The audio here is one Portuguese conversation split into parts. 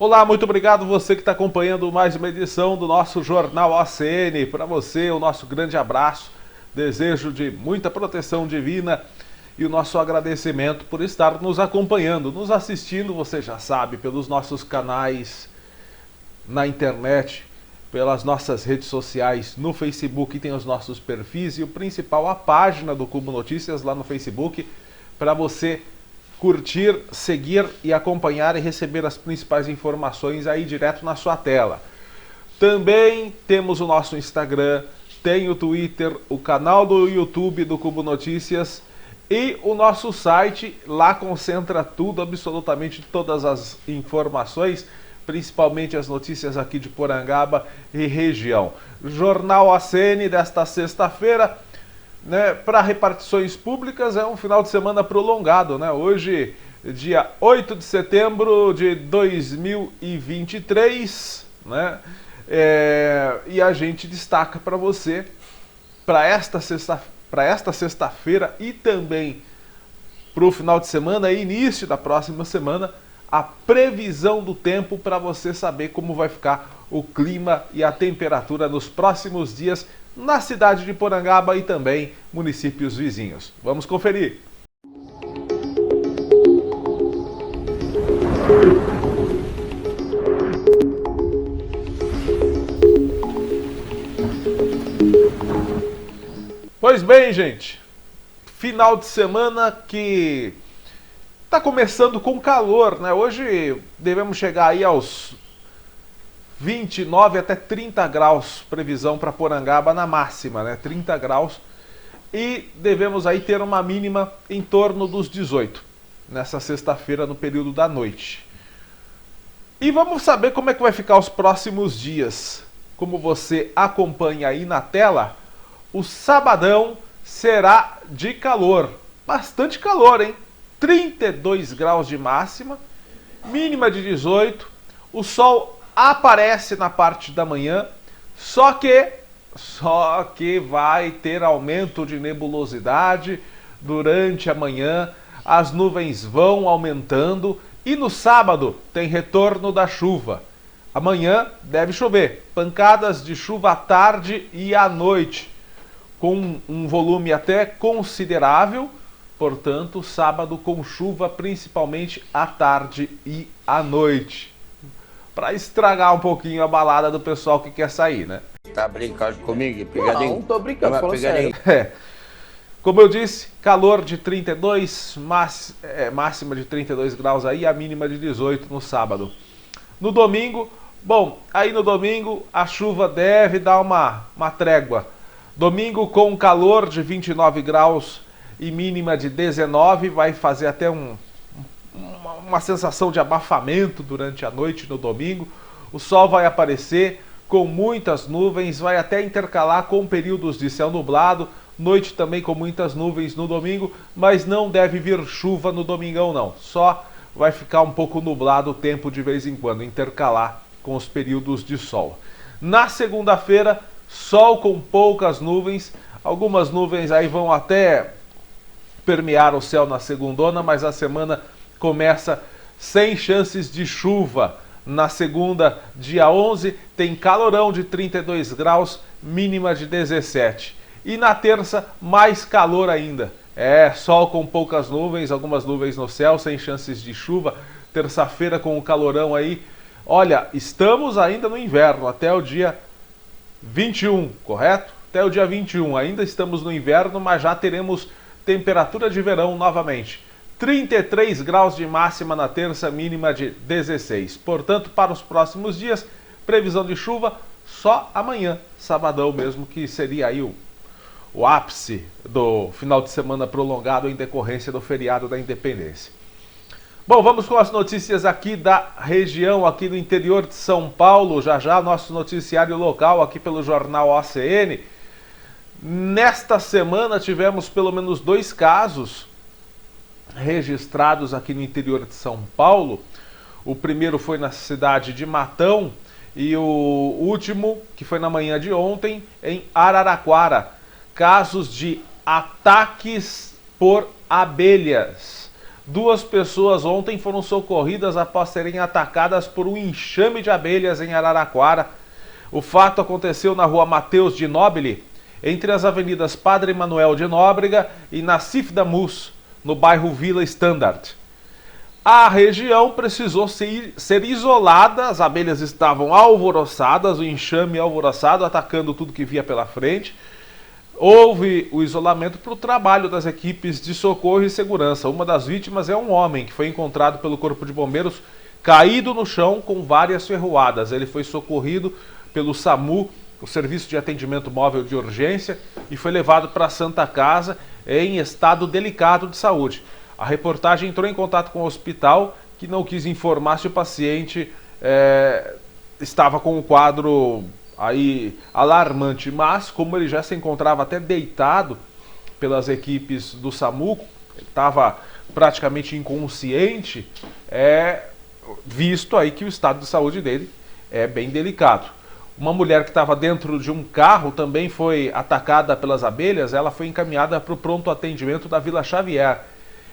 Olá, muito obrigado você que está acompanhando mais uma edição do nosso Jornal OCN. Para você, o nosso grande abraço, desejo de muita proteção divina e o nosso agradecimento por estar nos acompanhando, nos assistindo, você já sabe, pelos nossos canais na internet, pelas nossas redes sociais, no Facebook tem os nossos perfis e o principal, a página do Cubo Notícias lá no Facebook, para você curtir, seguir e acompanhar e receber as principais informações aí direto na sua tela. Também temos o nosso Instagram, tem o Twitter, o canal do YouTube do Cubo Notícias e o nosso site. Lá concentra tudo, absolutamente todas as informações, principalmente as notícias aqui de Porangaba e região. Jornal OCN desta sexta-feira, né, para repartições públicas é um final de semana prolongado, né? Hoje, dia 8 de setembro de 2023, né? E a gente destaca para você, para esta sexta-feira e também para o final de semana e início da próxima semana, a previsão do tempo para você saber como vai ficar o clima e a temperatura nos próximos dias na cidade de Porangaba e também municípios vizinhos. Vamos conferir. Pois bem, gente, final de semana que está começando com calor, né? Hoje devemos chegar aí aos 29 até 30 graus, previsão para Porangaba na máxima, né? 30 graus. E devemos aí ter uma mínima em torno dos 18, nessa sexta-feira, no período da noite. E vamos saber como é que vai ficar os próximos dias. Como você acompanha aí na tela, o sabadão será de calor. Bastante calor, hein? 32 graus de máxima, mínima de 18. O sol aparece na parte da manhã, só que vai ter aumento de nebulosidade durante a manhã, as nuvens vão aumentando e no sábado tem retorno da chuva. Amanhã deve chover, pancadas de chuva à tarde e à noite, com um volume até considerável, portanto, sábado com chuva principalmente à tarde e à noite, para estragar um pouquinho a balada do pessoal que quer sair, né? Tá brincando comigo? Pegadinho? Não, tô brincando, falando sério. Como eu disse, calor de 32, máxima de 32 graus aí, a mínima de 18 no sábado. No domingo, bom, aí no domingo a chuva deve dar uma trégua. Domingo com calor de 29 graus e mínima de 19, vai fazer até uma sensação de abafamento durante a noite no domingo. O sol vai aparecer com muitas nuvens, vai até intercalar com períodos de céu nublado, noite também com muitas nuvens no domingo, mas não deve vir chuva no domingão não, só vai ficar um pouco nublado o tempo de vez em quando, intercalar com os períodos de sol. Na segunda-feira, sol com poucas nuvens, algumas nuvens aí vão até permear o céu na segundona, mas a semana começa sem chances de chuva. Na segunda, dia 11, tem calorão de 32 graus, mínima de 17. E na terça, mais calor ainda. Sol com poucas nuvens, algumas nuvens no céu, sem chances de chuva. Terça-feira com o calorão aí. Olha, estamos ainda no inverno, até o dia 21, correto? Até o dia 21, ainda estamos no inverno, mas já teremos temperatura de verão novamente. 33 graus de máxima na terça, mínima de 16. Portanto, para os próximos dias, previsão de chuva só amanhã, sabadão mesmo, que seria aí o ápice do final de semana prolongado em decorrência do feriado da Independência. Bom, vamos com as notícias aqui da região, aqui do interior de São Paulo. Já nosso noticiário local aqui pelo Jornal OCN. Nesta semana tivemos pelo menos 2 casos registrados aqui no interior de São Paulo. O primeiro foi na cidade de Matão e o último, que foi na manhã de ontem, em Araraquara. Casos de ataques por abelhas. 2 pessoas ontem foram socorridas após serem atacadas por um enxame de abelhas em Araraquara. O fato aconteceu na rua Mateus de Nobile, entre as avenidas Padre Manuel de Nóbrega e Nassif Damus, no bairro Vila Standard. A região precisou ser isolada, as abelhas estavam alvoroçadas, o enxame alvoroçado, atacando tudo que via pela frente. Houve o isolamento para o trabalho das equipes de socorro e segurança. Uma das vítimas é um homem que foi encontrado pelo Corpo de Bombeiros caído no chão com várias ferroadas. Ele foi socorrido pelo SAMU, o Serviço de Atendimento Móvel de Urgência, e foi levado para a Santa Casa em estado delicado de saúde. A reportagem entrou em contato com o hospital, que não quis informar se o paciente estava com um quadro aí alarmante, mas como ele já se encontrava até deitado pelas equipes do SAMU, ele estava praticamente inconsciente, visto aí que o estado de saúde dele é bem delicado. Uma mulher que estava dentro de um carro também foi atacada pelas abelhas. Ela foi encaminhada para o pronto atendimento da Vila Xavier.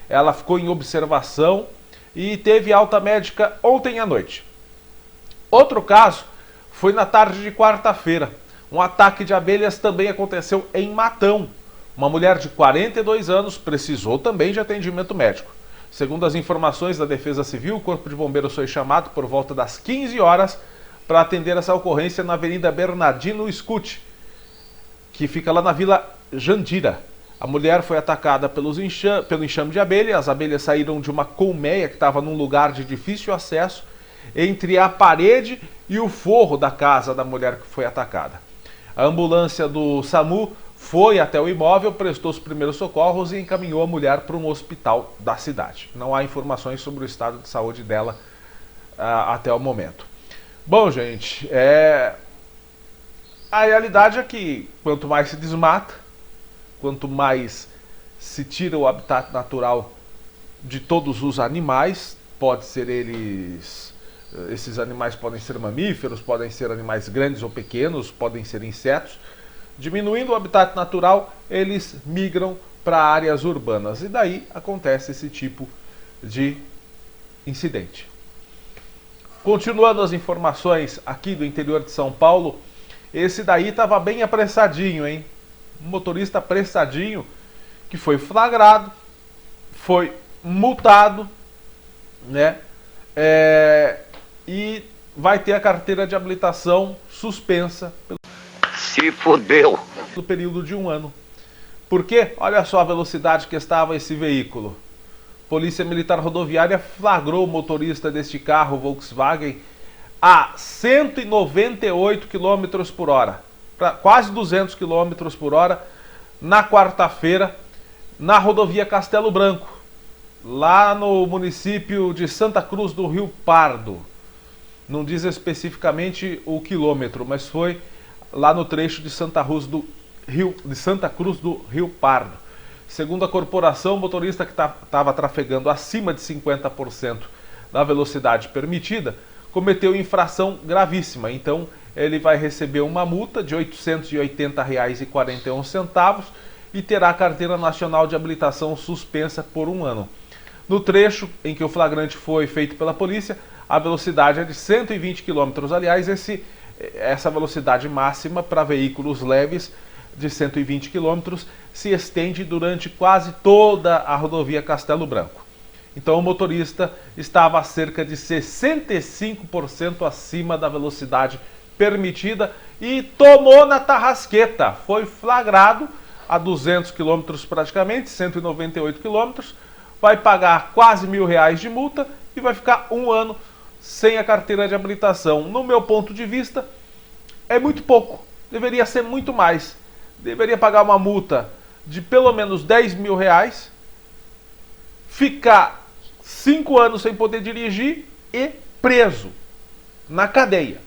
Ela ficou em observação e teve alta médica ontem à noite. Outro caso foi na tarde de quarta-feira. Um ataque de abelhas também aconteceu em Matão. Uma mulher de 42 anos precisou também de atendimento médico. Segundo as informações da Defesa Civil, o Corpo de Bombeiros foi chamado por volta das 15 horas para atender essa ocorrência na Avenida Bernardino Scuti, que fica lá na Vila Jandira. A mulher foi atacada pelo enxame de abelha. As abelhas saíram de uma colmeia que estava num lugar de difícil acesso entre a parede e o forro da casa da mulher que foi atacada. A ambulância do SAMU foi até o imóvel, prestou os primeiros socorros e encaminhou a mulher para um hospital da cidade. Não há informações sobre o estado de saúde dela até o momento. Bom, gente, a realidade é que quanto mais se desmata, quanto mais se tira o habitat natural de todos os animais, pode ser esses animais podem ser mamíferos, podem ser animais grandes ou pequenos, podem ser insetos. Diminuindo o habitat natural, eles migram para áreas urbanas e daí acontece esse tipo de incidente. Continuando as informações aqui do interior de São Paulo, esse daí estava bem apressadinho, hein? Um motorista apressadinho que foi flagrado, foi multado, né? E vai ter a carteira de habilitação suspensa Se fudeu. pelo período de 1 ano. Por quê? Olha só a velocidade que estava esse veículo. Polícia Militar Rodoviária flagrou o motorista deste carro Volkswagen a 198 km por hora, quase 200 km por hora, na quarta-feira, na rodovia Castelo Branco, lá no município de Santa Cruz do Rio Pardo. Não diz especificamente o quilômetro, mas foi lá no trecho de Santa Cruz do Rio Pardo. Segundo a corporação, o motorista que estava trafegando acima de 50% da velocidade permitida cometeu infração gravíssima. Então, ele vai receber uma multa de R$ 880,41 e terá a carteira nacional de habilitação suspensa por 1 ano. No trecho em que o flagrante foi feito pela polícia, a velocidade é de 120 km. Aliás, essa velocidade máxima para veículos leves de 120 km se estende durante quase toda a rodovia Castelo Branco. Então o motorista estava a cerca de 65% acima da velocidade permitida e tomou na tarrasqueta. Foi flagrado a 200 km praticamente, 198 km, vai pagar quase R$ 1.000 de multa e vai ficar 1 ano sem a carteira de habilitação. No meu ponto de vista, é muito pouco, deveria ser muito mais. Deveria pagar uma multa de pelo menos R$ 10.000, ficar 5 anos sem poder dirigir e preso na cadeia.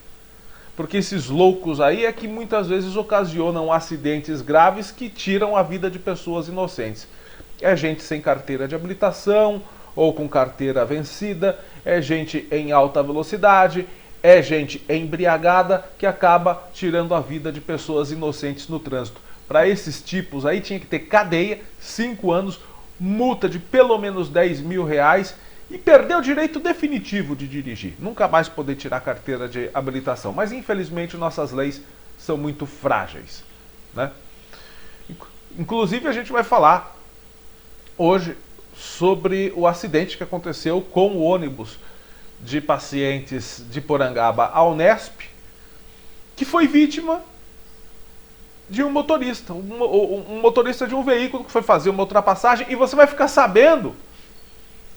Porque esses loucos aí é que muitas vezes ocasionam acidentes graves que tiram a vida de pessoas inocentes. É gente sem carteira de habilitação ou com carteira vencida, é gente em alta velocidade, é gente embriagada que acaba tirando a vida de pessoas inocentes no trânsito. Para esses tipos aí tinha que ter cadeia, 5 anos multa de pelo menos R$ 10.000 e perder o direito definitivo de dirigir. Nunca mais poder tirar a carteira de habilitação. Mas infelizmente nossas leis são muito frágeis, né? Inclusive a gente vai falar hoje sobre o acidente que aconteceu com o ônibus de pacientes de Porangaba à Unesp, que foi vítima de um motorista, um motorista de um veículo que foi fazer uma ultrapassagem, e você vai ficar sabendo,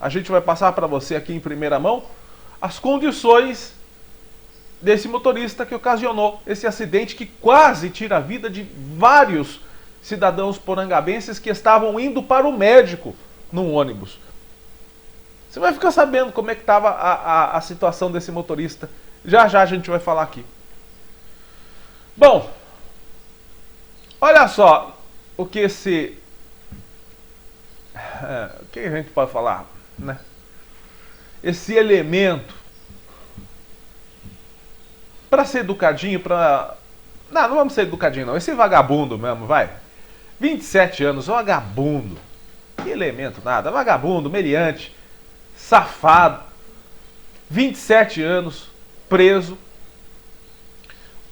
a gente vai passar para você aqui em primeira mão, as condições desse motorista que ocasionou esse acidente que quase tira a vida de vários cidadãos porangabenses que estavam indo para o médico num ônibus. Você vai ficar sabendo como é que estava a situação desse motorista. Já já a gente vai falar aqui. Bom, olha só o que esse... o que a gente pode falar, né? Esse elemento, para ser educadinho, para... Não vamos ser educadinho não, esse vagabundo mesmo, vai. 27 anos, vagabundo. Que elemento nada, vagabundo, meliante, safado. 27 anos, preso.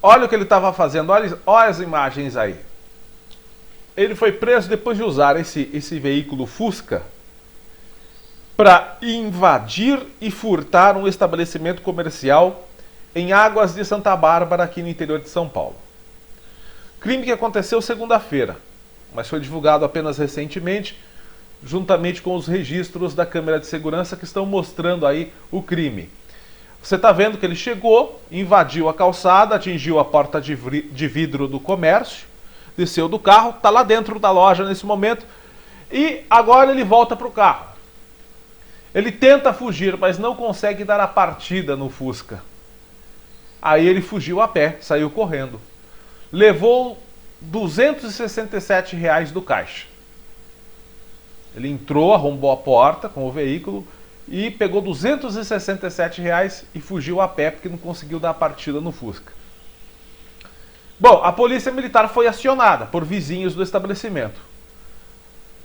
Olha o que ele estava fazendo, olha as imagens aí. Ele foi preso depois de usar esse veículo Fusca para invadir e furtar um estabelecimento comercial em Águas de Santa Bárbara, aqui no interior de São Paulo. Crime que aconteceu segunda-feira, mas foi divulgado apenas recentemente, juntamente com os registros da câmera de segurança que estão mostrando aí o crime. Você está vendo que ele chegou, invadiu a calçada, atingiu a porta de vidro do comércio, desceu do carro, está lá dentro da loja nesse momento, e agora ele volta para o carro. Ele tenta fugir, mas não consegue dar a partida no Fusca. Aí ele fugiu a pé, saiu correndo. Levou R$ 267 do caixa. Ele entrou, arrombou a porta com o veículo e pegou R$ 267 e fugiu a pé porque não conseguiu dar a partida no Fusca. Bom, a polícia militar foi acionada por vizinhos do estabelecimento.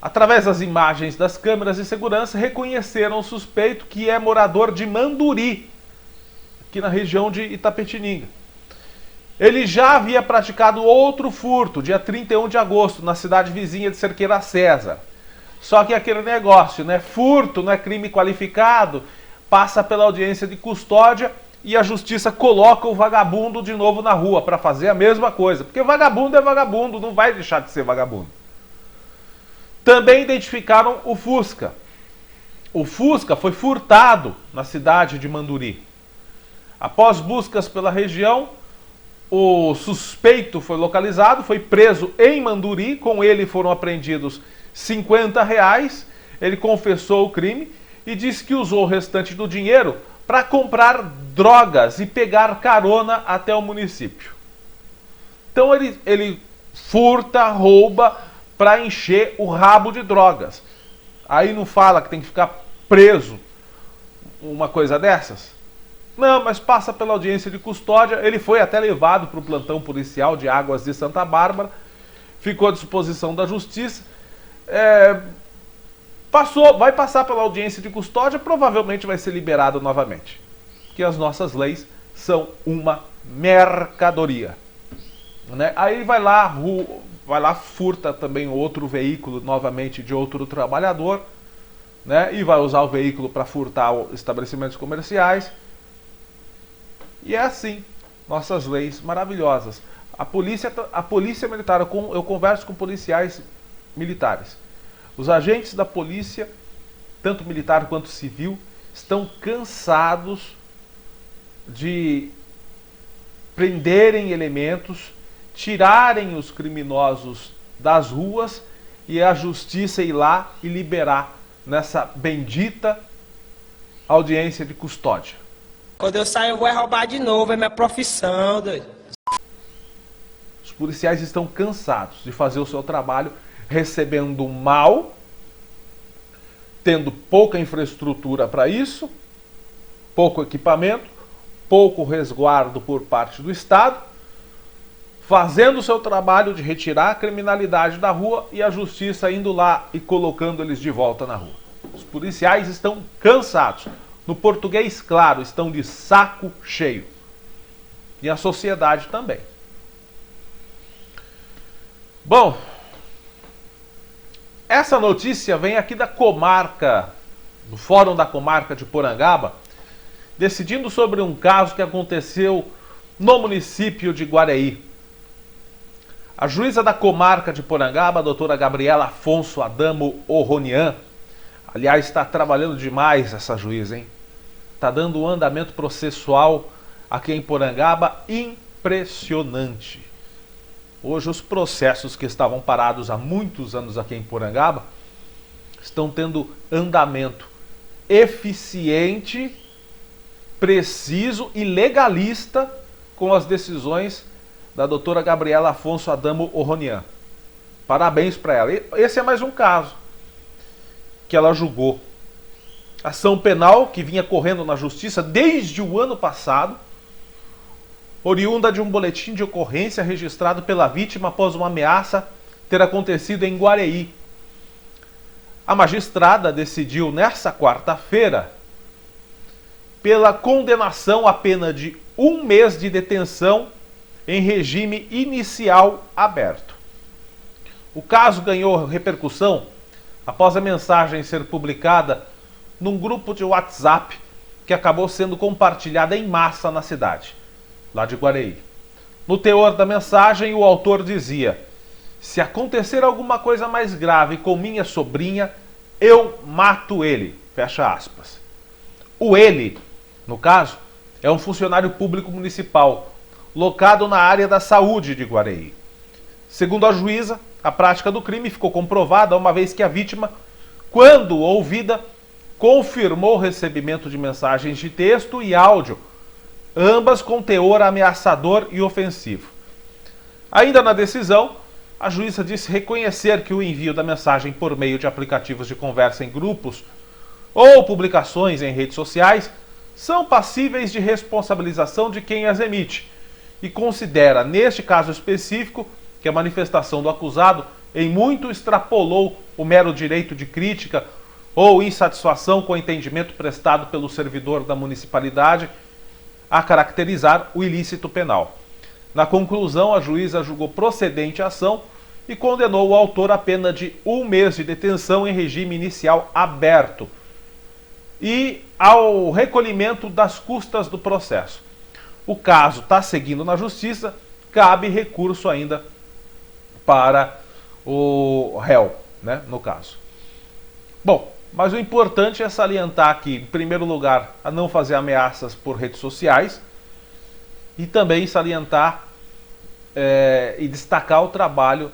Através das imagens das câmeras de segurança, reconheceram o suspeito, que é morador de Manduri, aqui na região de Itapetininga. Ele já havia praticado outro furto, dia 31 de agosto, na cidade vizinha de Cerqueira César. Só que aquele negócio, né? Furto não é crime qualificado, passa pela audiência de custódia e a justiça coloca o vagabundo de novo na rua para fazer a mesma coisa. Porque vagabundo é vagabundo, não vai deixar de ser vagabundo. Também identificaram o Fusca. O Fusca foi furtado na cidade de Manduri. Após buscas pela região, o suspeito foi localizado, foi preso em Manduri. Com ele foram apreendidos R$ 50. Ele confessou o crime e disse que usou o restante do dinheiro para comprar drogas e pegar carona até o município. Então ele furta, rouba para encher o rabo de drogas. Aí não fala que tem que ficar preso uma coisa dessas? Não, mas passa pela audiência de custódia. Ele foi até levado para o plantão policial de Águas de Santa Bárbara, ficou à disposição da justiça. Vai passar pela audiência de custódia, provavelmente vai ser liberado novamente. Porque as nossas leis são uma mercadoria, né? Aí vai lá, furta também outro veículo novamente de outro trabalhador, né? E vai usar o veículo para furtar estabelecimentos comerciais. E é assim, nossas leis maravilhosas. A polícia militar, eu converso com policiais militares. Os agentes da polícia, tanto militar quanto civil, estão cansados de prenderem elementos, tirarem os criminosos das ruas e a justiça ir lá e liberar nessa bendita audiência de custódia. Quando eu sair eu vou roubar de novo, é minha profissão, doido. Os policiais estão cansados de fazer o seu trabalho, recebendo mal, tendo pouca infraestrutura para isso, pouco equipamento, pouco resguardo por parte do Estado, fazendo o seu trabalho de retirar a criminalidade da rua e a justiça indo lá e colocando eles de volta na rua. Os policiais estão cansados. No português, claro, estão de saco cheio. E a sociedade também. Bom, essa notícia vem aqui da comarca, do Fórum da Comarca de Porangaba, decidindo sobre um caso que aconteceu no município de Guareí. A juíza da comarca de Porangaba, a doutora Gabriela Afonso Adamo Orronian, aliás, está trabalhando demais essa juíza, hein? Está dando um andamento processual aqui em Porangaba impressionante. Hoje os processos que estavam parados há muitos anos aqui em Porangaba estão tendo andamento eficiente, preciso e legalista com as decisões da doutora Gabriela Afonso Adamo Orronian. Parabéns para ela. Esse é mais um caso que ela julgou. Ação penal que vinha correndo na justiça desde o ano passado, oriunda de um boletim de ocorrência registrado pela vítima após uma ameaça ter acontecido em Guareí. A magistrada decidiu nesta quarta-feira pela condenação à pena de 1 mês de detenção em regime inicial aberto. O caso ganhou repercussão após a mensagem ser publicada num grupo de WhatsApp que acabou sendo compartilhada em massa na cidade, lá de Guareí. No teor da mensagem, o autor dizia: se acontecer alguma coisa mais grave com minha sobrinha, eu mato ele. Fecha aspas. O ele, no caso, é um funcionário público municipal, locado na área da saúde de Guareí. Segundo a juíza, a prática do crime ficou comprovada uma vez que a vítima, quando ouvida, confirmou o recebimento de mensagens de texto e áudio, ambas com teor ameaçador e ofensivo. Ainda na decisão, a juíza disse reconhecer que o envio da mensagem por meio de aplicativos de conversa em grupos ou publicações em redes sociais são passíveis de responsabilização de quem as emite e considera, neste caso específico, que a manifestação do acusado em muito extrapolou o mero direito de crítica ou insatisfação com o entendimento prestado pelo servidor da municipalidade a caracterizar o ilícito penal. Na conclusão, a juíza julgou procedente a ação e condenou o autor à pena de 1 mês de detenção em regime inicial aberto e ao recolhimento das custas do processo. O caso está seguindo na justiça, cabe recurso ainda para o réu, né, no caso. Bom, mas o importante é salientar aqui, em primeiro lugar, a não fazer ameaças por redes sociais e também salientar e destacar o trabalho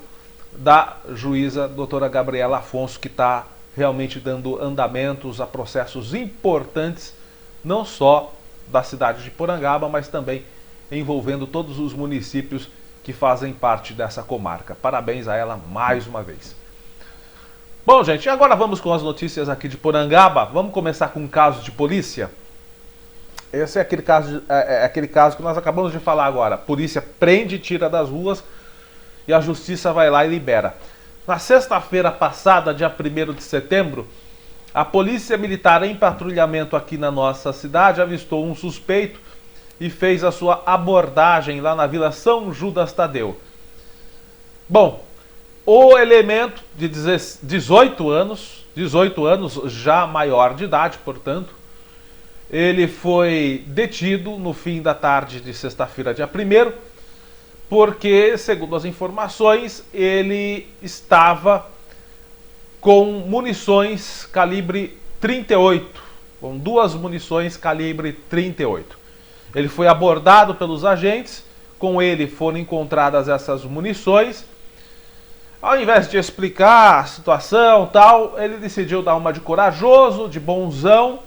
da juíza doutora Gabriela Afonso, que está realmente dando andamentos a processos importantes, não só da cidade de Porangaba, mas também envolvendo todos os municípios que fazem parte dessa comarca. Parabéns a ela mais uma vez. Bom, gente, agora vamos com as notícias aqui de Porangaba. Vamos começar com um caso de polícia. Esse é aquele caso que nós acabamos de falar agora. A polícia prende, tira das ruas e a justiça vai lá e libera. Na sexta-feira passada, dia 1º de setembro, a polícia militar em patrulhamento aqui na nossa cidade avistou um suspeito e fez a sua abordagem lá na Vila São Judas Tadeu. Bom, o elemento de 18 anos, já maior de idade, portanto, ele foi detido no fim da tarde de sexta-feira, dia 1º, porque, segundo as informações, ele estava com munições calibre 38, com 2 munições calibre 38. Ele foi abordado pelos agentes, com ele foram encontradas essas munições. Ao invés de explicar a situação tal, ele decidiu dar uma de corajoso, de bonzão,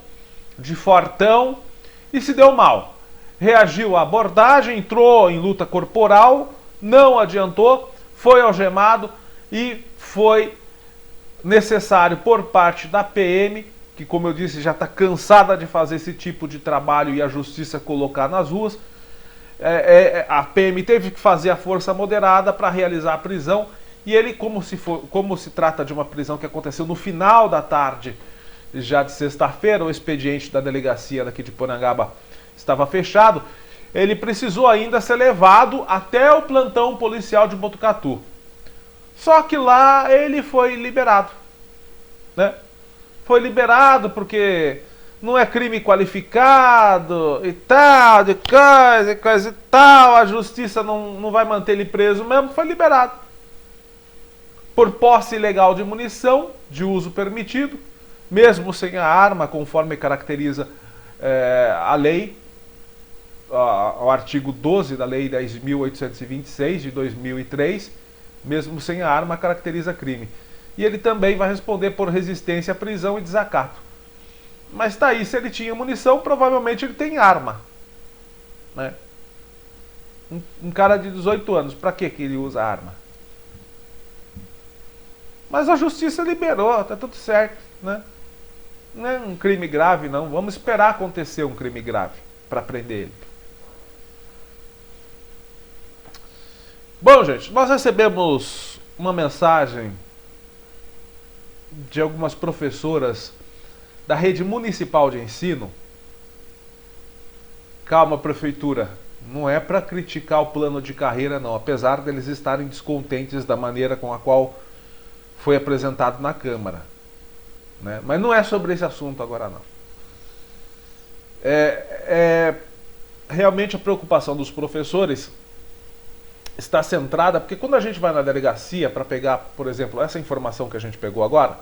de fortão e se deu mal. Reagiu à abordagem, entrou em luta corporal, não adiantou, foi algemado e foi necessário por parte da PM, que, como eu disse, já está cansada de fazer esse tipo de trabalho e a justiça colocar nas ruas, A PM teve que fazer a força moderada para realizar a prisão. E ele, como se trata de uma prisão que aconteceu no final da tarde, já de sexta-feira, o expediente da delegacia daqui de Porangaba estava fechado, ele precisou ainda ser levado até o plantão policial de Botucatu. Só que lá ele foi liberado, né? Foi liberado porque não é crime qualificado e tal, de coisa e tal, a justiça não vai manter ele preso mesmo, foi liberado. Por posse ilegal de munição, de uso permitido, mesmo sem a arma, conforme caracteriza a lei, o artigo 12 da Lei 10.826 de 2003, mesmo sem a arma, caracteriza crime. E ele também vai responder por resistência à prisão e desacato. Mas tá aí, se ele tinha munição, provavelmente ele tem arma, né? Um cara de 18 anos, pra que ele usa arma? Mas a justiça liberou, tá tudo certo, né? Não é um crime grave, não. Vamos esperar acontecer um crime grave para prender ele. Bom, gente, nós recebemos uma mensagem de algumas professoras da rede municipal de ensino. Calma, prefeitura, não é para criticar o plano de carreira, não, apesar deles estarem descontentes da maneira com a qual foi apresentado na Câmara, né? Mas não é sobre esse assunto agora, não. Realmente a preocupação dos professores está centrada, porque quando a gente vai na delegacia para pegar, por exemplo, essa informação que a gente pegou agora,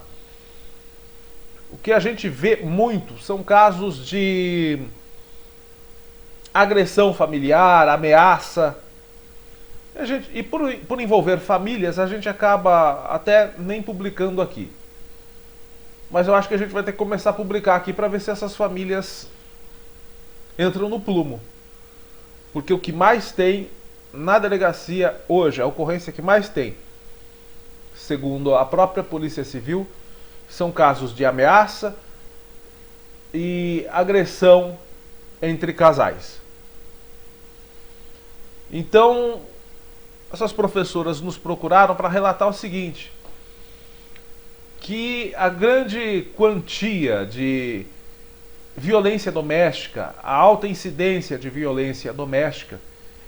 o que a gente vê muito são casos de agressão familiar, ameaça. E por envolver famílias, a gente acaba até nem publicando aqui. Mas eu acho que a gente vai ter que começar a publicar aqui para ver se essas famílias entram no plumo. Porque o que mais tem na delegacia hoje, a ocorrência que mais tem, segundo a própria Polícia Civil, são casos de ameaça e agressão entre casais. Então, essas professoras nos procuraram para relatar o seguinte, que a grande quantia de violência doméstica, a alta incidência de violência doméstica,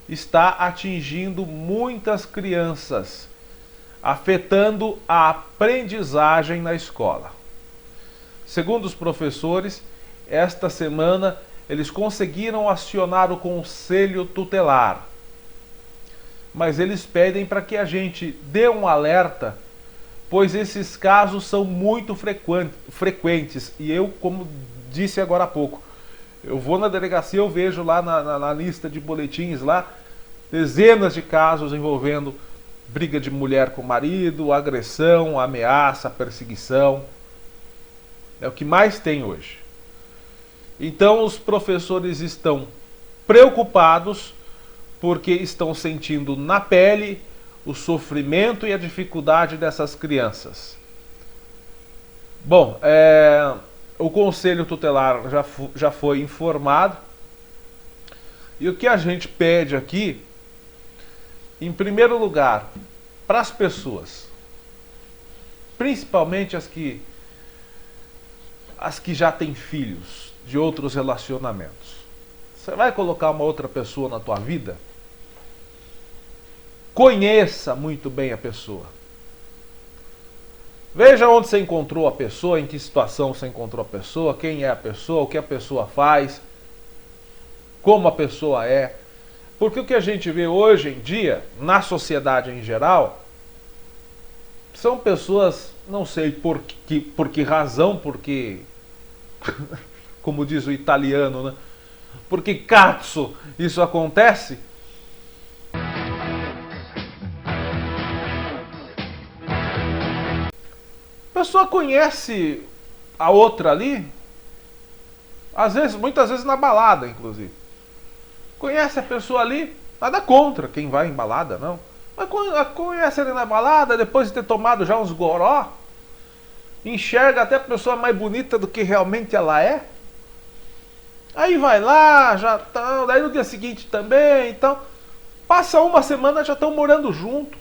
está atingindo muitas crianças, afetando a aprendizagem na escola. Segundo os professores, esta semana eles conseguiram acionar o conselho tutelar, mas eles pedem para que a gente dê um alerta, pois esses casos são muito frequentes. E eu, como disse agora há pouco, eu vou na delegacia, eu vejo lá na lista de boletins lá, dezenas de casos envolvendo briga de mulher com o marido, agressão, ameaça, perseguição. É o que mais tem hoje. Então os professores estão preocupados porque estão sentindo na pele o sofrimento e a dificuldade dessas crianças. Bom, o Conselho Tutelar já foi informado. E o que a gente pede aqui, em primeiro lugar, para as pessoas, principalmente as que já têm filhos de outros relacionamentos. Você vai colocar uma outra pessoa na tua vida? Conheça muito bem a pessoa. Veja onde você encontrou a pessoa, em que situação você encontrou a pessoa, quem é a pessoa, o que a pessoa faz, como a pessoa é. Porque o que a gente vê hoje em dia, na sociedade em geral, são pessoas, não sei por que razão, porque, como diz o italiano, né? Por que cazzo isso acontece? A pessoa conhece a outra ali, às vezes, muitas vezes na balada, inclusive. Conhece a pessoa ali, nada contra quem vai em balada, não. Mas conhece ele na balada, depois de ter tomado já uns goró, enxerga até a pessoa mais bonita do que realmente ela é. Aí vai lá, já tá, daí no dia seguinte também, então passa uma semana, já estão morando junto.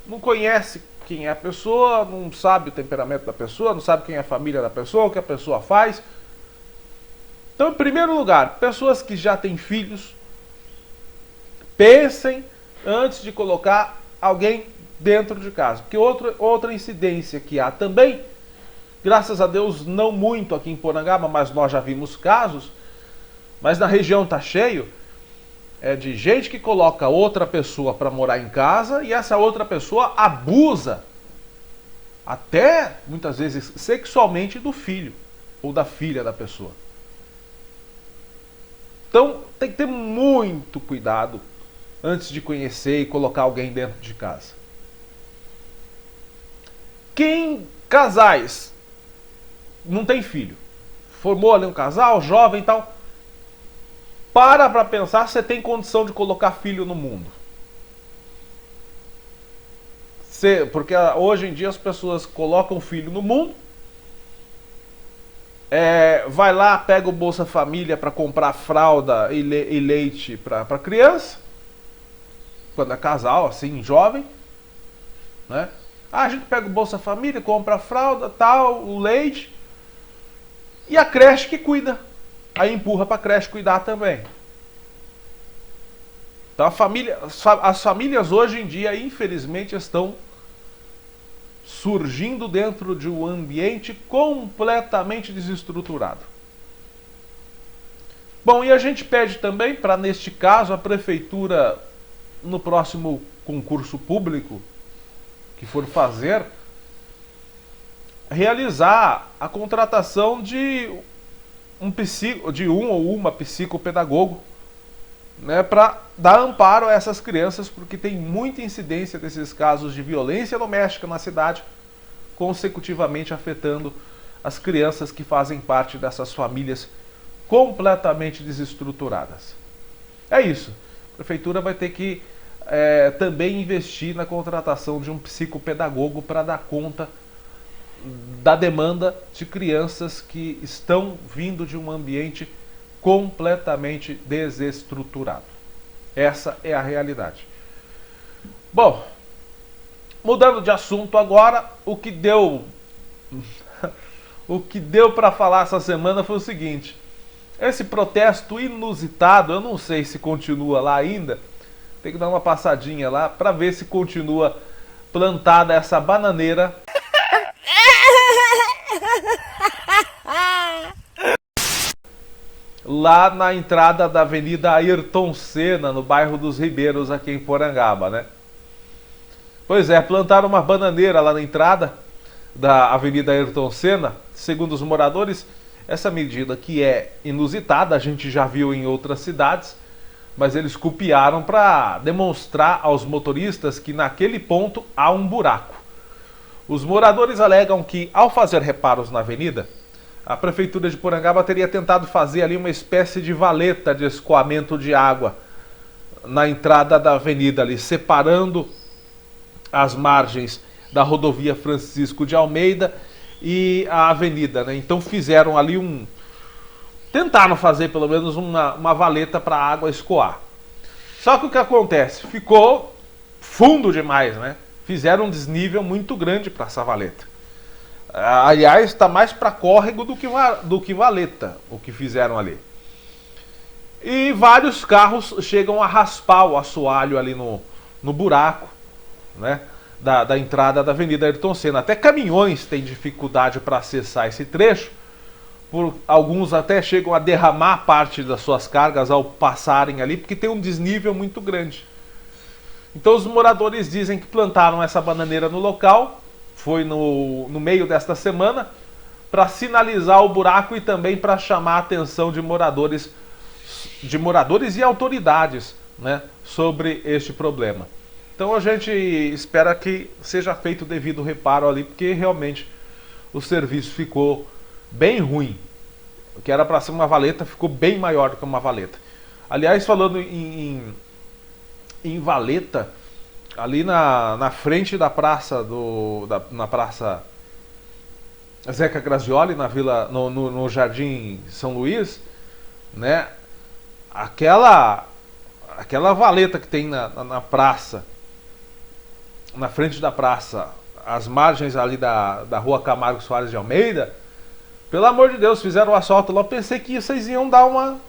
Não conhece quem é a pessoa, não sabe o temperamento da pessoa, não sabe quem é a família da pessoa, o que a pessoa faz. Então, em primeiro lugar, pessoas que já têm filhos, pensem antes de colocar alguém dentro de casa. Porque outra incidência que há também, graças a Deus não muito aqui em Porangaba, mas nós já vimos casos, mas na região tá cheio, é de gente que coloca outra pessoa para morar em casa e essa outra pessoa abusa, até muitas vezes sexualmente, do filho ou da filha da pessoa. Então tem que ter muito cuidado antes de conhecer e colocar alguém dentro de casa. Casais não tem filho, formou ali um casal, jovem e tal, para pensar se você tem condição de colocar filho no mundo. Porque hoje em dia as pessoas colocam filho no mundo, vai lá, pega o Bolsa Família para comprar fralda e leite para criança, quando é casal, assim, jovem, né? A gente pega o Bolsa Família, compra a fralda, tal, o leite, e a creche que cuida. Aí empurra para a creche cuidar também. Então as famílias hoje em dia, infelizmente, estão surgindo dentro de um ambiente completamente desestruturado. Bom, e a gente pede também para, neste caso, a prefeitura, no próximo concurso público que for fazer, realizar a contratação de um ou uma psicopedagogo, né, para dar amparo a essas crianças, porque tem muita incidência desses casos de violência doméstica na cidade, consecutivamente afetando as crianças que fazem parte dessas famílias completamente desestruturadas. É isso. A prefeitura vai ter que também investir na contratação de um psicopedagogo para dar conta da demanda de crianças que estão vindo de um ambiente completamente desestruturado. Essa é a realidade. Bom, mudando de assunto agora, o que deu para falar essa semana foi o seguinte: esse protesto inusitado, eu não sei se continua lá ainda, tem que dar uma passadinha lá para ver se continua plantada essa bananeira lá na entrada da Avenida Ayrton Senna, no bairro dos Ribeiros, aqui em Porangaba, né? Pois é, plantaram uma bananeira lá na entrada da Avenida Ayrton Senna. Segundo os moradores, essa medida, que é inusitada, a gente já viu em outras cidades, mas eles copiaram para demonstrar aos motoristas que naquele ponto há um buraco. Os moradores alegam que, ao fazer reparos na avenida, a Prefeitura de Porangaba teria tentado fazer ali uma espécie de valeta de escoamento de água na entrada da avenida, ali, separando as margens da rodovia Francisco de Almeida e a avenida, né? Então fizeram ali tentaram fazer pelo menos uma valeta para a água escoar. Só que o que acontece? Ficou fundo demais, né? Fizeram um desnível muito grande para essa valeta. Aliás, está mais para córrego do que valeta, o que fizeram ali. E vários carros chegam a raspar o assoalho ali no buraco, né, da entrada da Avenida Ayrton Senna. Até caminhões têm dificuldade para acessar esse trecho. Alguns até chegam a derramar parte das suas cargas ao passarem ali, porque tem um desnível muito grande. Então os moradores dizem que plantaram essa bananeira no local, foi no meio desta semana, para sinalizar o buraco e também para chamar a atenção de moradores e autoridades, né, sobre este problema. Então a gente espera que seja feito o devido reparo ali, porque realmente o serviço ficou bem ruim. O que era para ser uma valeta ficou bem maior do que uma valeta. Aliás, falando em valeta, ali na frente da praça Zeca Grazioli na vila, no Jardim São Luís, né? Aquela valeta que tem na praça, na frente da praça, as margens ali da rua Camargo Soares de Almeida, pelo amor de Deus, fizeram o asfalto lá. Eu pensei que vocês iam dar uma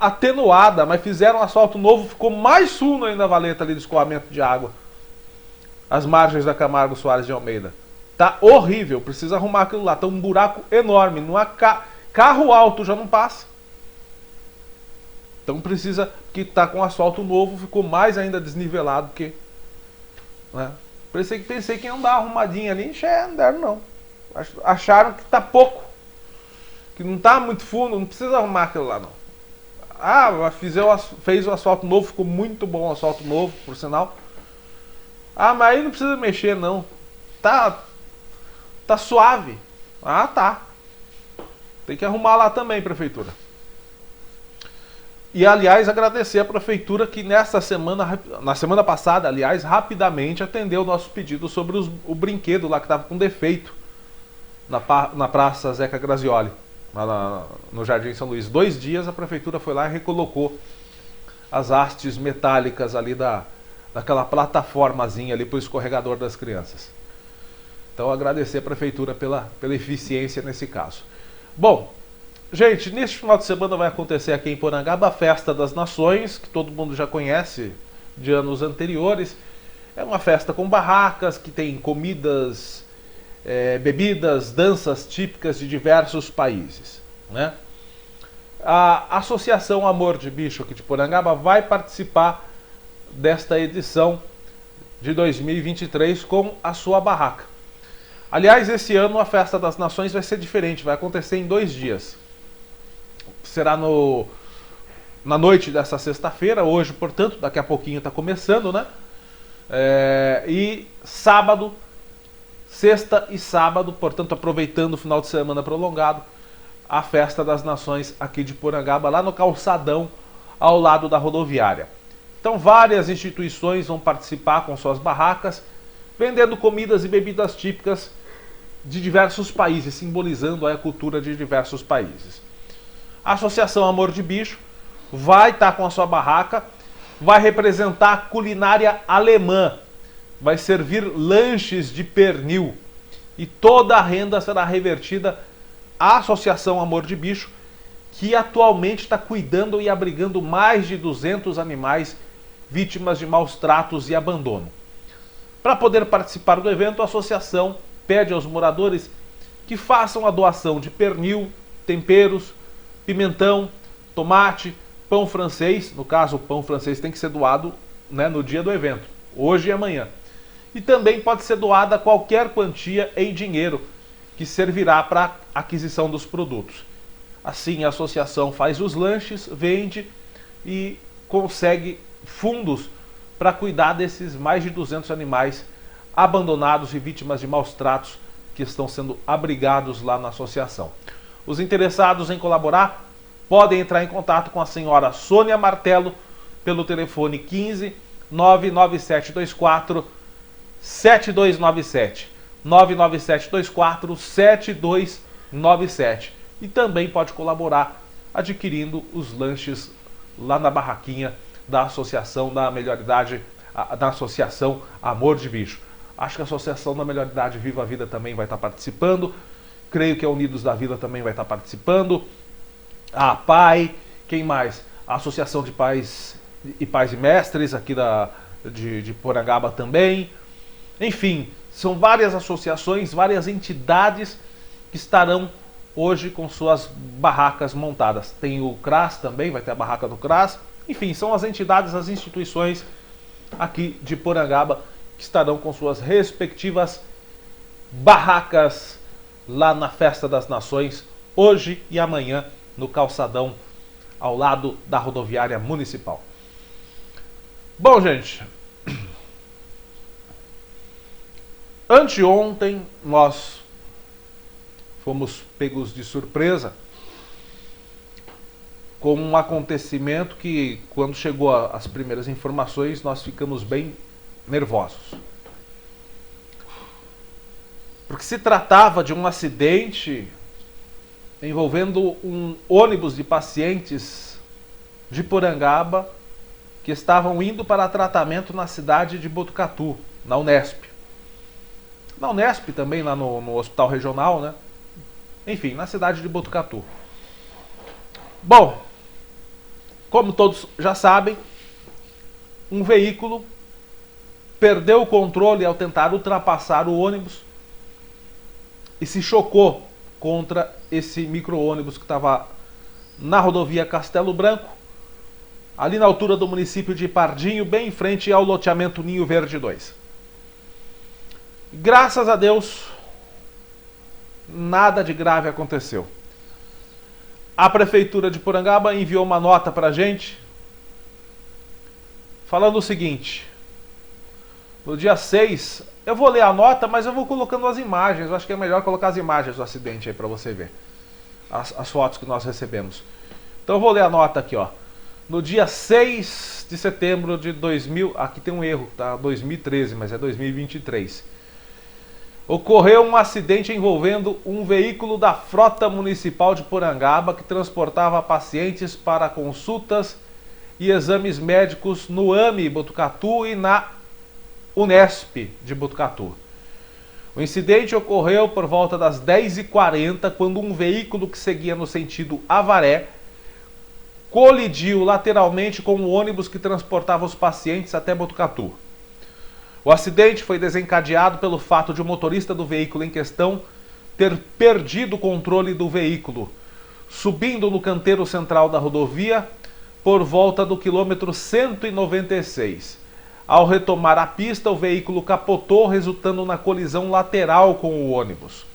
atenuada, mas fizeram um asfalto novo, ficou mais fundo ainda a valeta ali de escoamento de água. As margens da Camargo Soares de Almeida. Tá horrível, precisa arrumar aquilo lá. Tá um buraco enorme, não há carro alto já não passa. Então precisa, que tá com asfalto novo, ficou mais ainda desnivelado que, né? Pensei que iam dar uma arrumadinha ali, não deram não. Acharam que tá pouco, que não tá muito fundo, não precisa arrumar aquilo lá não. Ah, fez o asfalto novo, ficou muito bom o asfalto novo, por sinal. Ah, mas aí não precisa mexer não. Tá suave. Ah, tá. Tem que arrumar lá também, prefeitura. E, aliás, agradecer a prefeitura que na semana passada, aliás, rapidamente atendeu o nosso pedido sobre o brinquedo lá que estava com defeito na Praça Zeca Grazioli, lá no Jardim São Luís. 2 dias a prefeitura foi lá e recolocou as hastes metálicas ali daquela plataformazinha ali para o escorregador das crianças. Então, agradecer a prefeitura pela eficiência nesse caso. Bom, gente, neste final de semana vai acontecer aqui em Porangaba a Festa das Nações, que todo mundo já conhece de anos anteriores. É uma festa com barracas, que tem comidas, bebidas, danças típicas de diversos países, né? A Associação Amor de Bicho aqui de Porangaba vai participar desta edição de 2023 com a sua barraca. Aliás, esse ano a Festa das Nações vai ser diferente, vai acontecer em 2 dias. Será na noite dessa sexta-feira, hoje, portanto, daqui a pouquinho está começando, né? E sábado, sexta e sábado, portanto, aproveitando o final de semana prolongado, a Festa das Nações aqui de Porangaba, lá no calçadão, ao lado da rodoviária. Então, várias instituições vão participar com suas barracas, vendendo comidas e bebidas típicas de diversos países, simbolizando a cultura de diversos países. A Associação Amor de Bicho vai estar com a sua barraca, vai representar a culinária alemã, vai servir lanches de pernil e toda a renda será revertida à Associação Amor de Bicho, que atualmente está cuidando e abrigando mais de 200 animais vítimas de maus tratos e abandono. Para poder participar do evento, a associação pede aos moradores que façam a doação de pernil, temperos, pimentão, tomate, pão francês. No caso, o pão francês tem que ser doado, né, no dia do evento, hoje e amanhã. E também pode ser doada qualquer quantia em dinheiro que servirá para a aquisição dos produtos. Assim, a associação faz os lanches, vende e consegue fundos para cuidar desses mais de 200 animais abandonados e vítimas de maus tratos que estão sendo abrigados lá na associação. Os interessados em colaborar podem entrar em contato com a senhora Sônia Martelo pelo telefone 15 99724 7297 99724 7297 e também pode colaborar adquirindo os lanches lá na barraquinha da Associação da Melhor Idade, da Associação Amor de Bicho. Acho que a Associação da Melhor Idade Viva a Vida também vai estar participando. Creio que a Unidos da Vila também vai estar participando. A PAI, quem mais? A Associação de Pais e Mestres aqui de Porangaba também. Enfim, são várias associações, várias entidades que estarão hoje com suas barracas montadas. Tem o CRAS também, vai ter a barraca do CRAS. Enfim, são as entidades, as instituições aqui de Porangaba que estarão com suas respectivas barracas lá na Festa das Nações, hoje e amanhã, no calçadão ao lado da rodoviária municipal. Bom, gente, anteontem nós fomos pegos de surpresa com um acontecimento que, quando chegou as primeiras informações, nós ficamos bem nervosos. porque se tratava de um acidente envolvendo um ônibus de pacientes de Porangaba que estavam indo para tratamento na cidade de Botucatu, na Unesp. Na Unesp também, lá no hospital regional, né? Enfim, na cidade de Botucatu. Bom, como todos já sabem, um veículo perdeu o controle ao tentar ultrapassar o ônibus e se chocou contra esse micro-ônibus que estava na rodovia Castelo Branco, ali na altura do município de Pardinho, bem em frente ao loteamento Ninho Verde 2. Graças a Deus, nada de grave aconteceu. A Prefeitura de Porangaba enviou uma nota para a gente, falando o seguinte: no dia 6, eu vou ler a nota, mas eu vou colocando as imagens. Eu acho que é melhor colocar as imagens do acidente aí para você ver. As fotos que nós recebemos. Então eu vou ler a nota aqui, ó. No dia 6 de setembro de 2000... Aqui tem um erro, tá? 2013, mas é 2023. Ocorreu um acidente envolvendo um veículo da Frota Municipal de Porangaba que transportava pacientes para consultas e exames médicos no AME Botucatu e na Unesp de Botucatu. O incidente ocorreu por volta das 10h40, quando um veículo que seguia no sentido Avaré colidiu lateralmente com o ônibus que transportava os pacientes até Botucatu. O acidente foi desencadeado pelo fato de o motorista do veículo em questão ter perdido o controle do veículo, subindo no canteiro central da rodovia por volta do quilômetro 196. Ao retomar a pista, o veículo capotou, resultando na colisão lateral com o ônibus.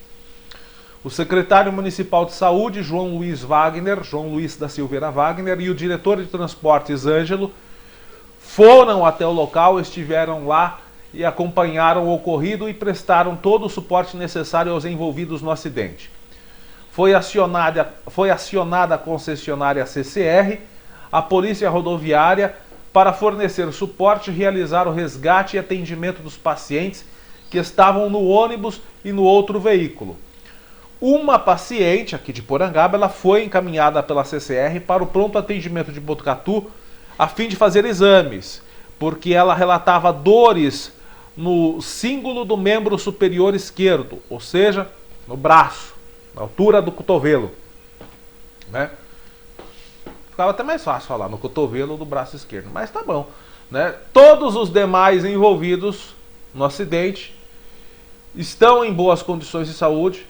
O secretário municipal de saúde, João Luiz da Silveira Wagner, e o diretor de transportes, Ângelo, foram até o local, estiveram lá e acompanharam o ocorrido e prestaram todo o suporte necessário aos envolvidos no acidente. Foi acionada a concessionária CCR, a Polícia Rodoviária, para fornecer suporte, realizar o resgate e atendimento dos pacientes que estavam no ônibus e no outro veículo. Uma paciente aqui de Porangaba, ela foi encaminhada pela CCR para o pronto atendimento de Botucatu a fim de fazer exames, porque ela relatava dores no cíngulo do membro superior esquerdo, ou seja, no braço, na altura do cotovelo, né? Ficava até mais fácil falar no cotovelo do braço esquerdo, mas tá bom, né? Todos os demais envolvidos no acidente estão em boas condições de saúde.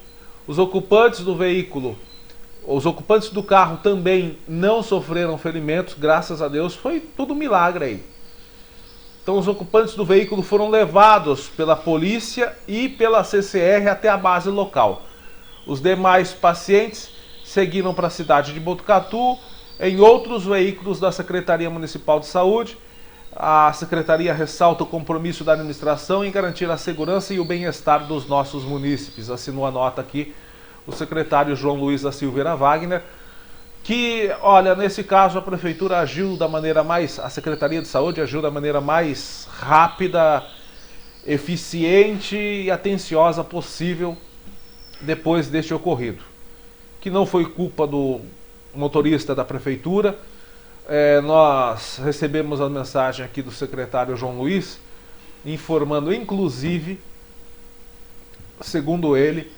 Os ocupantes do veículo, os ocupantes do carro também não sofreram ferimentos, graças a Deus, foi tudo milagre aí. Então os ocupantes do veículo foram levados pela polícia e pela CCR até a base local. Os demais pacientes seguiram para a cidade de Botucatu em outros veículos da Secretaria Municipal de Saúde. A Secretaria ressalta o compromisso da administração em garantir a segurança e o bem-estar dos nossos munícipes. Assinou a nota aqui o secretário João Luiz da Silveira Wagner, que, olha, nesse caso a Prefeitura agiu da maneira mais... A Secretaria de Saúde agiu da maneira mais rápida, eficiente e atenciosa possível depois deste ocorrido. Que não foi culpa do motorista da Prefeitura. Nós recebemos a mensagem aqui do secretário João Luiz, informando inclusive, segundo ele,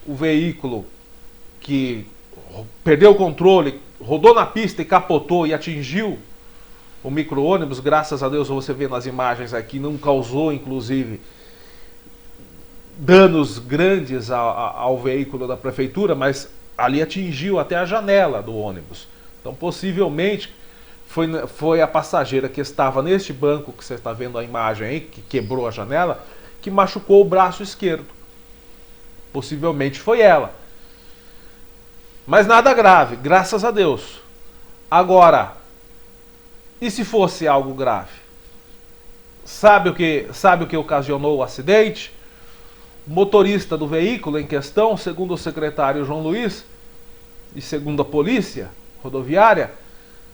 o veículo que perdeu o controle, rodou na pista e capotou e atingiu o micro-ônibus, graças a Deus, você vê nas imagens aqui, não causou inclusive danos grandes ao veículo da Prefeitura, mas ali atingiu até a janela do ônibus. Então, possivelmente, foi a passageira que estava neste banco, que você está vendo a imagem aí, que quebrou a janela, que machucou o braço esquerdo. Possivelmente foi ela. Mas nada grave, graças a Deus. Agora, e se fosse algo grave? Sabe o que ocasionou o acidente? O motorista do veículo em questão, segundo o secretário João Luiz, e segundo a polícia rodoviária,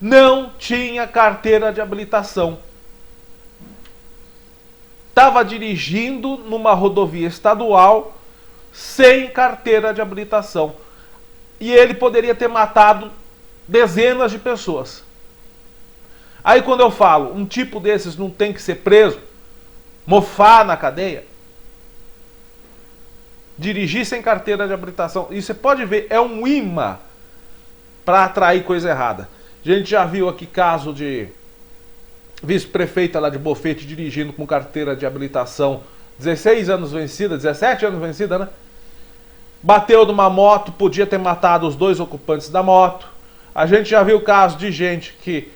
não tinha carteira de habilitação. Estava dirigindo numa rodovia estadual sem carteira de habilitação. E ele poderia ter matado dezenas de pessoas. Aí quando eu falo, um tipo desses não tem que ser preso, mofar na cadeia, dirigir sem carteira de habilitação, e você pode ver, é um imã para atrair coisa errada. A gente já viu aqui caso de vice-prefeita lá de Bofete dirigindo com carteira de habilitação, 16 anos vencida, 17 anos vencida, né? Bateu numa moto, podia ter matado os 2 ocupantes da moto. A gente já viu caso de gente que,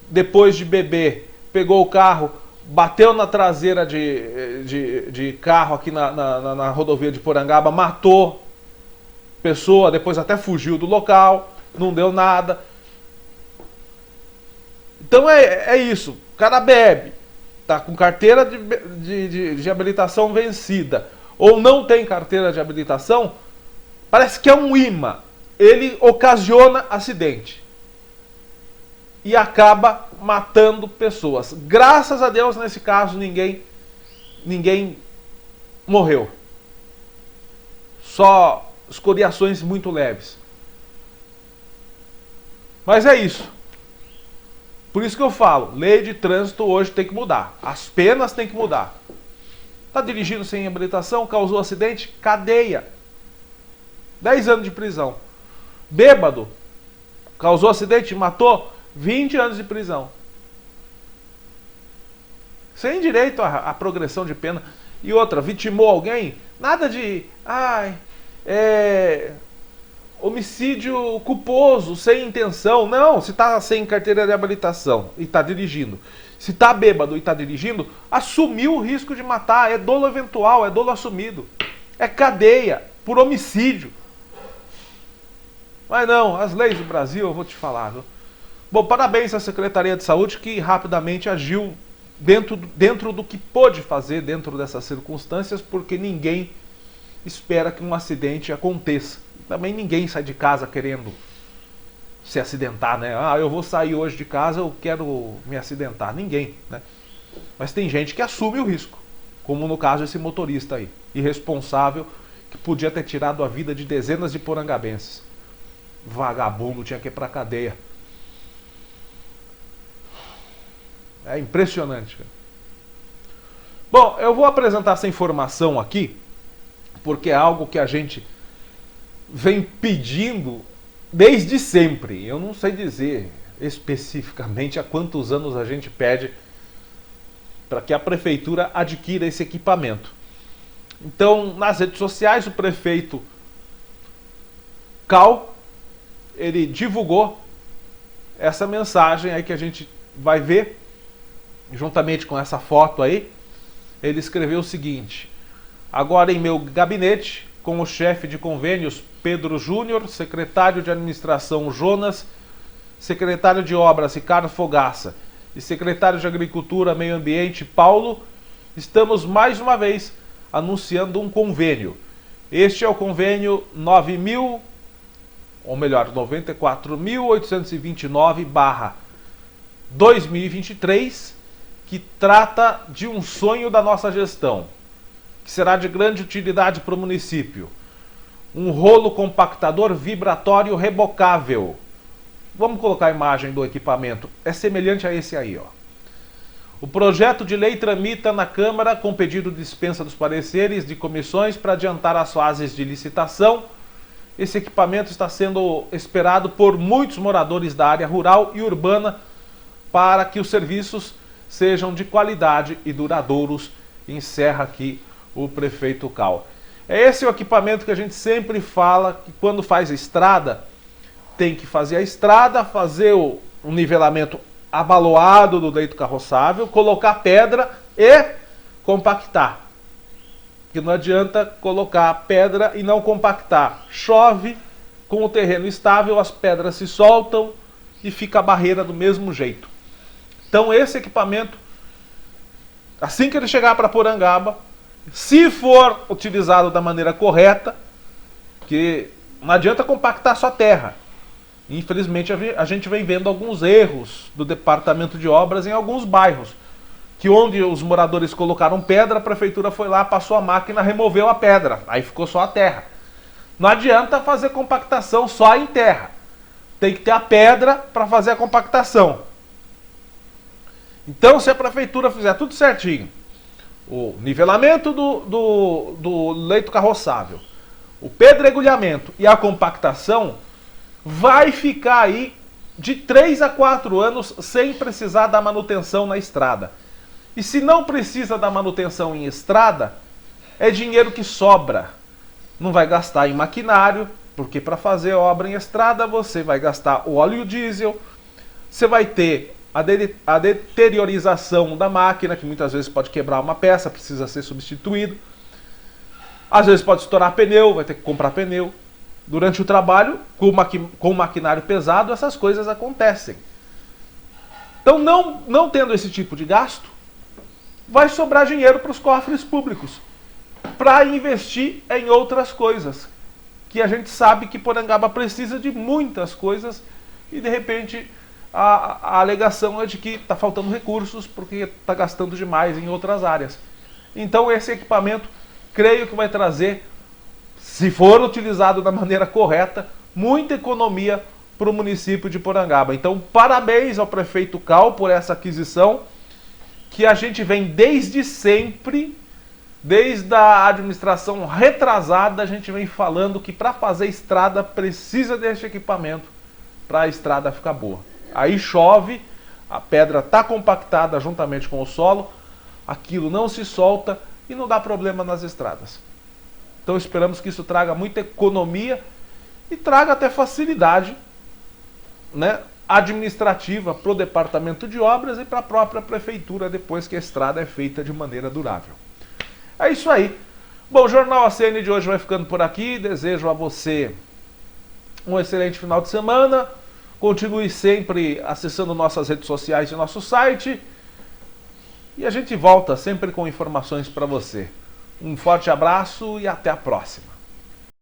depois de beber, pegou o carro, bateu na traseira de carro aqui na rodovia de Porangaba, matou pessoa, depois até fugiu do local, não deu nada. Então é isso, o cara bebe, tá com carteira de habilitação vencida, ou não tem carteira de habilitação, parece que é um imã, ele ocasiona acidente e acaba matando pessoas. Graças a Deus, nesse caso, ninguém morreu. Só escoriações muito leves. Mas é isso. Por isso que eu falo, lei de trânsito hoje tem que mudar. As penas têm que mudar. Está dirigindo sem habilitação, causou acidente, cadeia. 10 anos de prisão. Bêbado, causou acidente, matou, 20 anos de prisão. Sem direito à progressão de pena. E outra, vitimou alguém, nada de homicídio culposo, sem intenção. Não, se está sem carteira de habilitação e está dirigindo, se está bêbado e está dirigindo, assumiu o risco de matar, é dolo eventual, é dolo assumido, é cadeia por homicídio. Mas não, as leis do Brasil, eu vou te falar, viu? Bom, parabéns à Secretaria de Saúde que rapidamente agiu dentro do que pôde fazer dentro dessas circunstâncias, porque ninguém espera que um acidente aconteça. Também ninguém sai de casa querendo se acidentar, né? Eu vou sair hoje de casa, eu quero me acidentar. Ninguém, né? Mas tem gente que assume o risco, como no caso esse motorista aí, irresponsável, que podia ter tirado a vida de dezenas de porangabenses. Vagabundo, tinha que ir pra cadeia. É impressionante, cara. Bom, eu vou apresentar essa informação aqui, porque é algo que a gente vem pedindo desde sempre. Eu não sei dizer especificamente há quantos anos a gente pede para que a prefeitura adquira esse equipamento. Então, nas redes sociais, o prefeito Cal, ele divulgou essa mensagem aí que a gente vai ver, juntamente com essa foto aí. Ele escreveu o seguinte: agora em meu gabinete, com o chefe de convênios Pedro Júnior, secretário de administração Jonas, secretário de obras Ricardo Fogaça e secretário de agricultura e meio ambiente Paulo, estamos mais uma vez anunciando um convênio. Este é o convênio 94.829/2023, que trata de um sonho da nossa gestão, que será de grande utilidade para o município. Um rolo compactador vibratório rebocável. Vamos colocar a imagem do equipamento. É semelhante a esse aí, ó. O projeto de lei tramita na Câmara com pedido de dispensa dos pareceres de comissões para adiantar as fases de licitação. Esse equipamento está sendo esperado por muitos moradores da área rural e urbana para que os serviços sejam de qualidade e duradouros, encerra aqui o prefeito Cal. É esse o equipamento que a gente sempre fala, que quando faz a estrada, tem que fazer a estrada, fazer o nivelamento abaloado do leito carroçável, colocar pedra e compactar. Porque não adianta colocar pedra e não compactar. Chove, com o terreno estável, as pedras se soltam e fica a barreira do mesmo jeito. Então esse equipamento, assim que ele chegar para Porangaba, se for utilizado da maneira correta, que não adianta compactar só terra. Infelizmente a gente vem vendo alguns erros do departamento de obras em alguns bairros. que onde os moradores colocaram pedra, a prefeitura foi lá, passou a máquina, removeu a pedra, aí ficou só a terra. Não adianta fazer compactação só em terra. Tem que ter a pedra para fazer a compactação. Então, se a prefeitura fizer tudo certinho, o nivelamento do leito carroçável, o pedregulhamento e a compactação, vai ficar aí de 3 a 4 anos sem precisar da manutenção na estrada. E se não precisa da manutenção em estrada, é dinheiro que sobra. Não vai gastar em maquinário, porque para fazer obra em estrada você vai gastar o óleo diesel, você vai ter a deteriorização da máquina, que muitas vezes pode quebrar uma peça, precisa ser substituído. Às vezes pode estourar pneu, vai ter que comprar pneu. Durante o trabalho, com maquinário pesado, essas coisas acontecem. Então, não tendo esse tipo de gasto, vai sobrar dinheiro para os cofres públicos para investir em outras coisas, que a gente sabe que Porangaba precisa de muitas coisas e de repente a alegação é de que está faltando recursos porque está gastando demais em outras áreas. Então esse equipamento creio que vai trazer, se for utilizado da maneira correta, muita economia para o município de Porangaba. Então parabéns ao prefeito Cal por essa aquisição, que a gente vem desde sempre, desde a administração retrasada, a gente vem falando que para fazer estrada precisa desse equipamento para a estrada ficar boa. Aí chove, a pedra está compactada juntamente com o solo, aquilo não se solta e não dá problema nas estradas. Então esperamos que isso traga muita economia e traga até facilidade, né, administrativa para o departamento de obras e para a própria prefeitura depois que a estrada é feita de maneira durável. É isso aí. Bom, o Jornal ACN de hoje vai ficando por aqui. Desejo a você um excelente final de semana. Continue sempre acessando nossas redes sociais e nosso site. E a gente volta sempre com informações para você. Um forte abraço e até a próxima.